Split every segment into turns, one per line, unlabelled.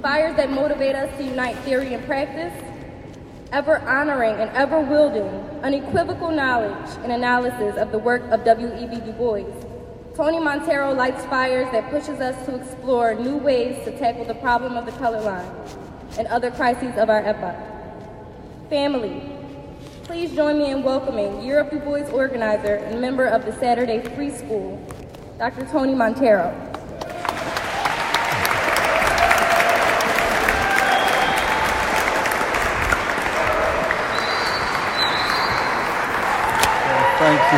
fires that motivate us to unite theory and practice, ever honoring and ever wielding unequivocal knowledge and analysis of the work of W.E.B. Du Bois. Tony Montiero lights fires that pushes us to explore new ways to tackle the problem of the color line and other crises of our epoch. Family, please join me in welcoming Year of Du Bois organizer and member of the Saturday Free School, Dr. Tony Montiero.
Thank you.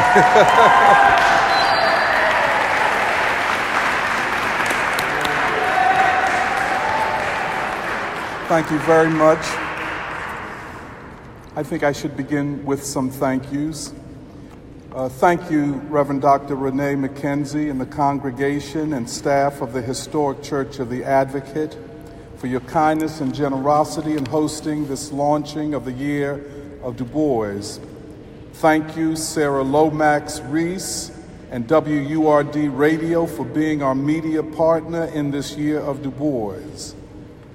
Thank you very much. I think I should begin with some thank yous. Thank you, Reverend Dr. Renee McKenzie and the congregation and staff of the Historic Church of the Advocate for your kindness and generosity in hosting this launching of the Year of Du Bois. Thank you, Sarah Lomax Reese and WURD Radio for being our media partner in this Year of Du Bois.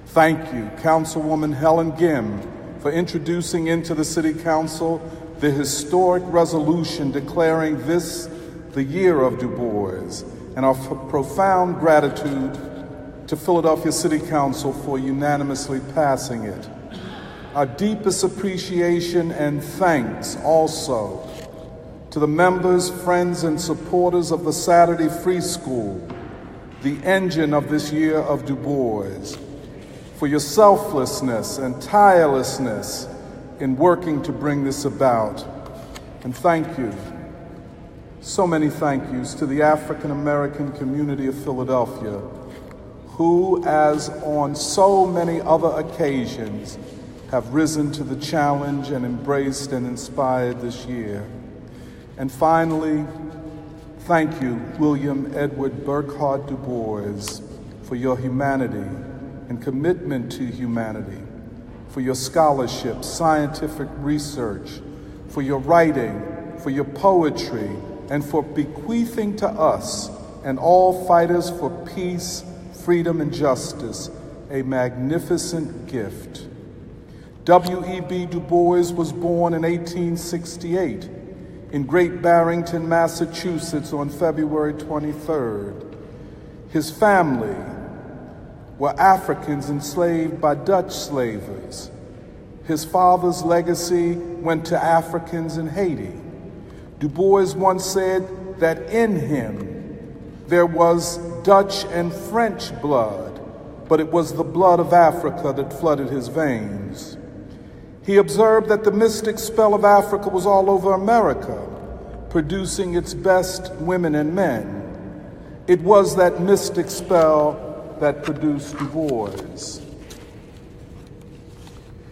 Thank you, Councilwoman Helen Gim, for introducing into the City Council the historic resolution declaring this the Year of Du Bois, and our profound gratitude to Philadelphia City Council for unanimously passing it. Our deepest appreciation and thanks also to the members, friends, and supporters of the Saturday Free School, the engine of this Year of Du Bois, for your selflessness and tirelessness in working to bring this about. And thank you, so many thank yous to the African American community of Philadelphia, who, as on so many other occasions, have risen to the challenge and embraced and inspired this year. And finally, thank you, William Edward Burghardt Du Bois, for your humanity and commitment to humanity, for your scholarship, scientific research, for your writing, for your poetry, and for bequeathing to us and all fighters for peace, freedom, and justice a magnificent gift. W.E.B. Du Bois was born in 1868 in Great Barrington, Massachusetts on February 23rd. His family were Africans enslaved by Dutch slavers. His father's legacy went to Africans in Haiti. Du Bois once said that in him there was Dutch and French blood, but it was the blood of Africa that flooded his veins. He observed that the mystic spell of Africa was all over America, producing its best women and men. It was that mystic spell that produced Du Bois.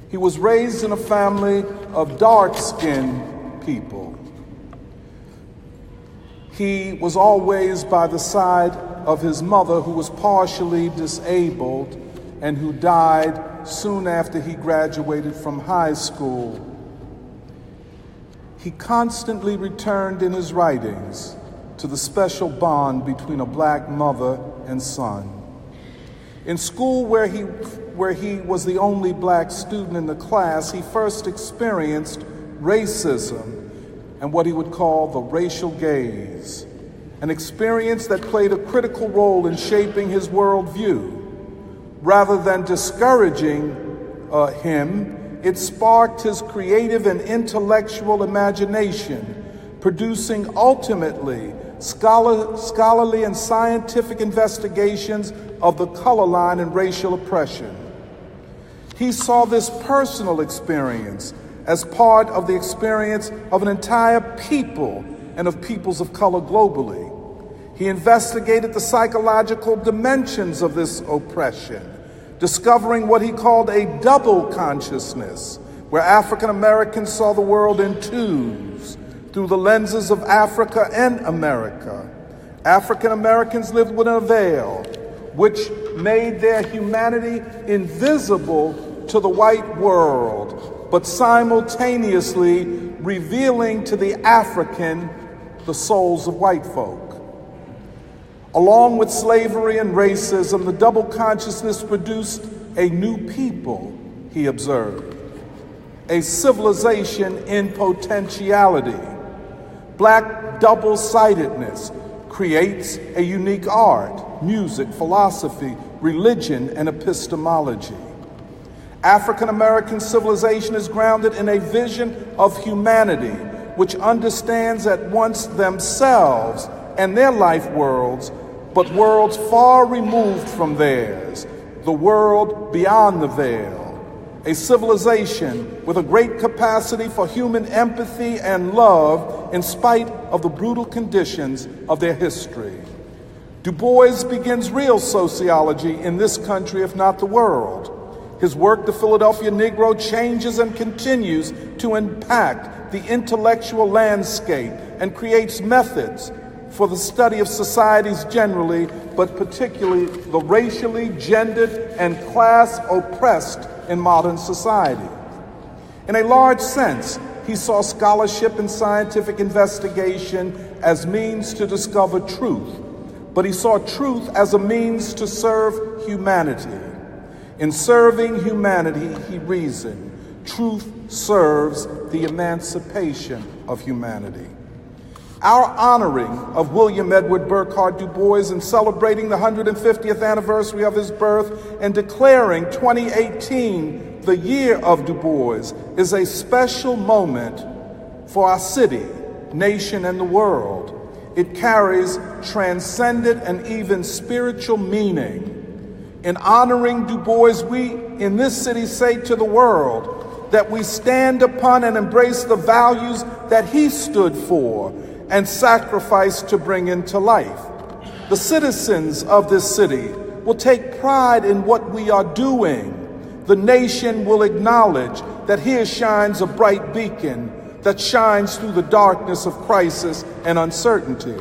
He was raised in a family of dark-skinned people. He was always by the side of his mother, who was partially disabled and who died soon after he graduated from high school. He constantly returned in his writings to the special bond between a black mother and son. In school, where he was the only black student in the class, he first experienced racism and what he would call the racial gaze, an experience that played a critical role in shaping his worldview. Rather than discouraging him, it sparked his creative and intellectual imagination, producing ultimately scholarly and scientific investigations of the color line and racial oppression. He saw this personal experience as part of the experience of an entire people and of peoples of color globally. He investigated the psychological dimensions of this oppression, discovering what he called a double consciousness, where African Americans saw the world in twos, through the lenses of Africa and America. African Americans lived within a veil, which made their humanity invisible to the white world, but simultaneously revealing to the African the souls of white folk. Along with slavery and racism, the double consciousness produced a new people, he observed, a civilization in potentiality. Black double-sidedness creates a unique art, music, philosophy, religion, and epistemology. African American civilization is grounded in a vision of humanity which understands at once themselves and their life worlds, but worlds far removed from theirs, the world beyond the veil. A civilization with a great capacity for human empathy and love in spite of the brutal conditions of their history. Du Bois begins real sociology in this country, if not the world. His work, The Philadelphia Negro, changes and continues to impact the intellectual landscape and creates methods for the study of societies generally, but particularly the racially gendered and class-oppressed in modern society. In a large sense, he saw scholarship and scientific investigation as means to discover truth, but he saw truth as a means to serve humanity. In serving humanity, he reasoned, truth serves the emancipation of humanity. Our honoring of William Edward Burghardt Du Bois and celebrating the 150th anniversary of his birth and declaring 2018 the year of Du Bois is a special moment for our city, nation, and the world. It carries transcendent and even spiritual meaning. In honoring Du Bois, we in this city say to the world that we stand upon and embrace the values that he stood for and sacrificed to bring into life. The citizens of this city will take pride in what we are doing. The nation will acknowledge that here shines a bright beacon that shines through the darkness of crisis and uncertainty.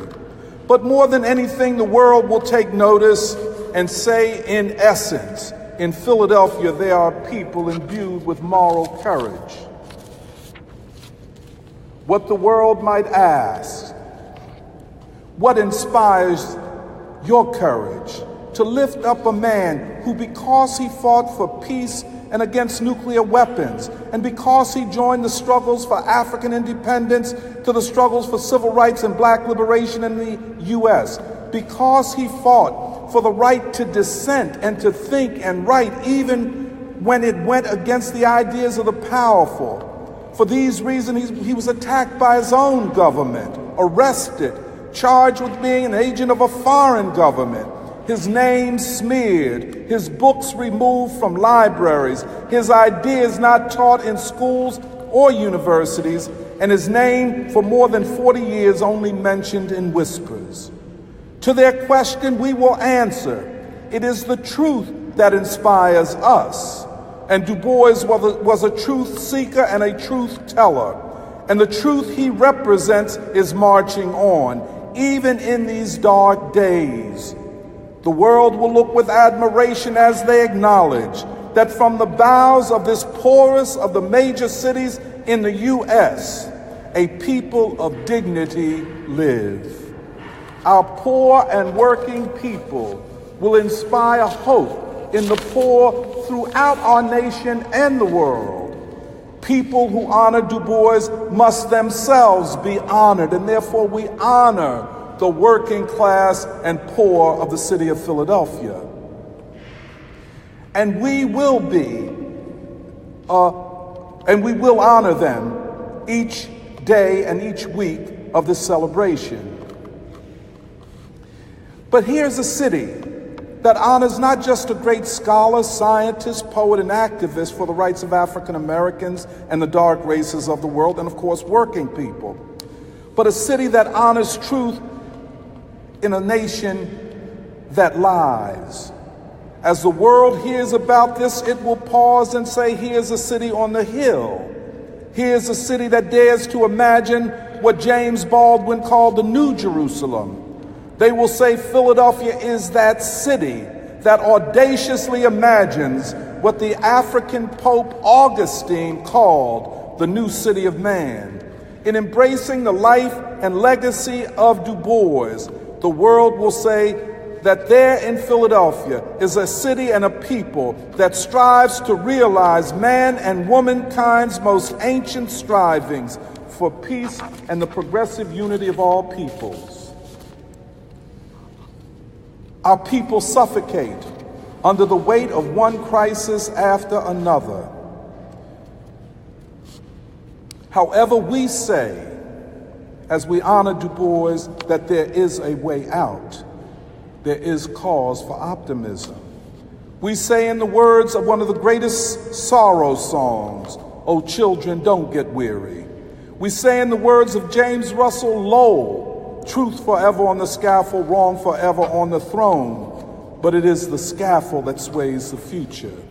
But more than anything, the world will take notice and say, in essence, in Philadelphia, there are people imbued with moral courage. What the world might ask, what inspires your courage to lift up a man who, because he fought for peace and against nuclear weapons, and because he joined the struggles for African independence to the struggles for civil rights and black liberation in the U.S., because he fought for the right to dissent and to think and write even when it went against the ideas of the powerful. For these reasons, he was attacked by his own government, arrested, charged with being an agent of a foreign government, his name smeared, his books removed from libraries, his ideas not taught in schools or universities, and his name for more than 40 years only mentioned in whispers. To their question, we will answer, it is the truth that inspires us. And Du Bois was a truth seeker and a truth teller. And the truth he represents is marching on, even in these dark days. The world will look with admiration as they acknowledge that from the bowels of this poorest of the major cities in the U.S., a people of dignity live. Our poor and working people will inspire hope in the poor throughout our nation and the world. People who honor Du Bois must themselves be honored, and therefore we honor the working class and poor of the city of Philadelphia. And we will honor them each day and each week of this celebration. But here's a city that honors not just a great scholar, scientist, poet, and activist for the rights of African Americans and the dark races of the world, and of course working people, but a city that honors truth in a nation that lies. As the world hears about this, it will pause and say, here's a city on the hill. Here's a city that dares to imagine what James Baldwin called the New Jerusalem. They will say Philadelphia is that city that audaciously imagines what the African Pope Augustine called the new city of man. In embracing the life and legacy of Du Bois, the world will say that there in Philadelphia is a city and a people that strives to realize man and womankind's most ancient strivings for peace and the progressive unity of all peoples. Our people suffocate under the weight of one crisis after another. However, we say, as we honor Du Bois, that there is a way out. There is cause for optimism. We say in the words of one of the greatest sorrow songs, "Oh children, don't get weary." We say in the words of James Russell Lowell, "Truth forever on the scaffold, wrong forever on the throne, but it is the scaffold that sways the future."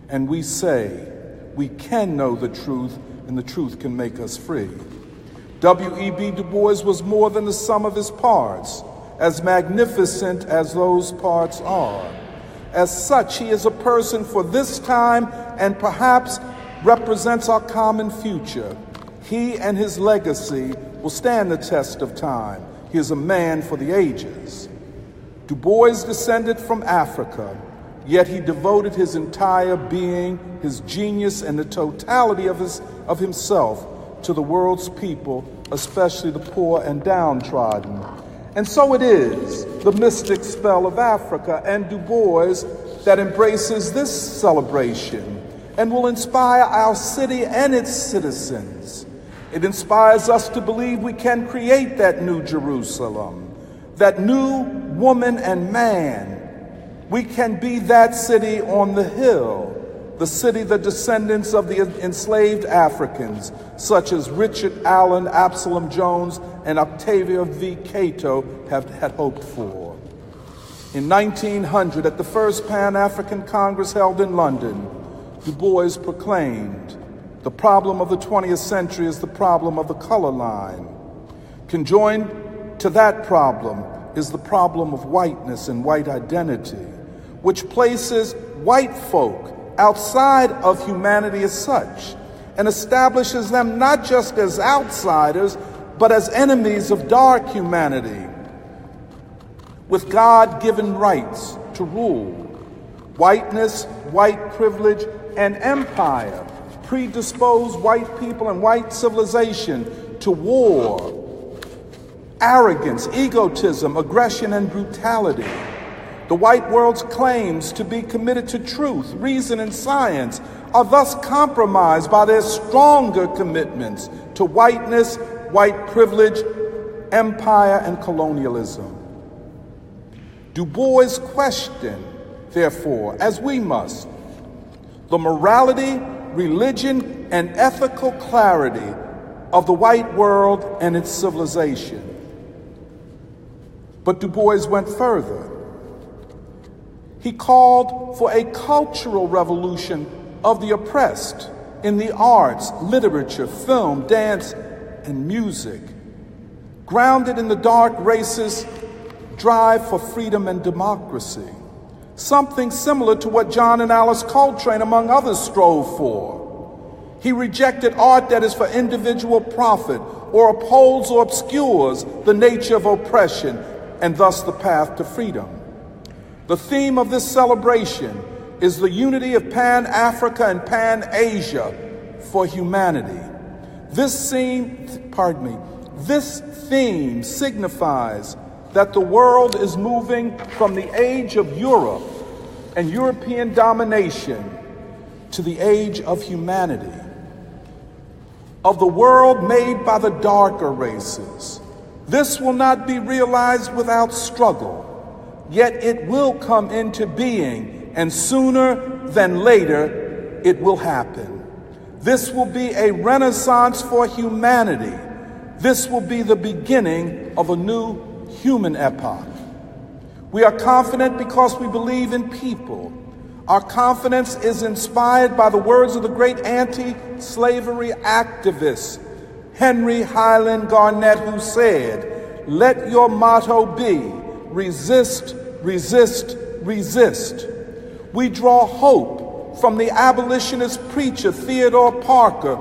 And we say we can know the truth, and the truth can make us free. W.E.B. Du Bois was more than the sum of his parts, as magnificent as those parts are. As such, he is a person for this time and perhaps represents our common future. He and his legacy will stand the test of time. He is a man for the ages. Du Bois descended from Africa, yet he devoted his entire being, his genius, and the totality of himself to the world's people, especially the poor and downtrodden. And so it is the mystic spell of Africa and Du Bois that embraces this celebration and will inspire our city and its citizens. It inspires us to believe we can create that new Jerusalem, that new woman and man. We can be that city on the hill, the city the descendants of the enslaved Africans, such as Richard Allen, Absalom Jones, and Octavia V. Cato had hoped for. In 1900, at the first Pan-African Congress held in London, Du Bois proclaimed, "The problem of the 20th century is the problem of the color line. Conjoined to that problem is the problem of whiteness and white identity, which places white folk outside of humanity as such, and establishes them not just as outsiders, but as enemies of dark humanity, with God-given rights to rule. Whiteness, white privilege, and empire predispose white people and white civilization to war, arrogance, egotism, aggression, and brutality. The white world's claims to be committed to truth, reason, and science are thus compromised by their stronger commitments to whiteness, white privilege, empire, and colonialism." Du Bois questioned, therefore, as we must, the morality, religion, and ethical clarity of the white world and its civilization. But Du Bois went further. He called for a cultural revolution of the oppressed in the arts, literature, film, dance, and music, grounded in the dark races' drive for freedom and democracy, something similar to what John and Alice Coltrane, among others, strove for. He rejected art that is for individual profit or upholds or obscures the nature of oppression and thus the path to freedom. The theme of this celebration is the unity of Pan-Africa and Pan-Asia for humanity. This theme signifies that the world is moving from the age of Europe and European domination to the age of humanity, of the world made by the darker races. This will not be realized without struggle. Yet it will come into being, and sooner than later, it will happen. This will be a renaissance for humanity. This will be the beginning of a new human epoch. We are confident because we believe in people. Our confidence is inspired by the words of the great anti-slavery activist, Henry Highland Garnett, who said, "Let your motto be, resist, resist, resist." We draw hope from the abolitionist preacher Theodore Parker,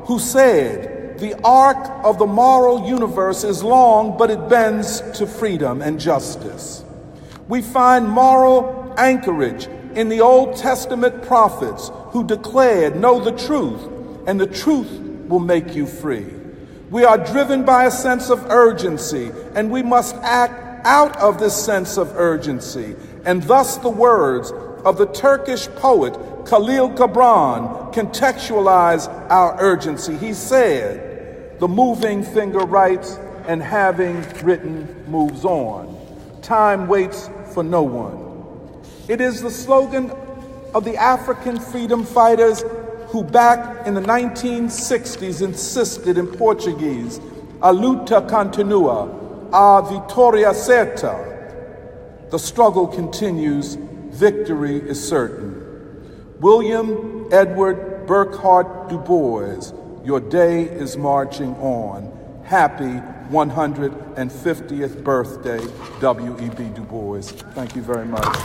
who said, "The arc of the moral universe is long, but it bends to freedom and justice." We find moral anchorage in the Old Testament prophets who declared, "Know the truth, and the truth will make you free." We are driven by a sense of urgency, and we must act out of this sense of urgency. And thus the words of the Turkish poet Khalil Gibran contextualize our urgency. He said, "The moving finger writes, and having written moves on. Time waits for no one." It is the slogan of the African freedom fighters who back in the 1960s insisted in Portuguese, "A luta continua, a vitória certa." The struggle continues, victory is certain. William Edward Burghardt Du Bois, your day is marching on. Happy 150th birthday, W.E.B. Du Bois. Thank you very much.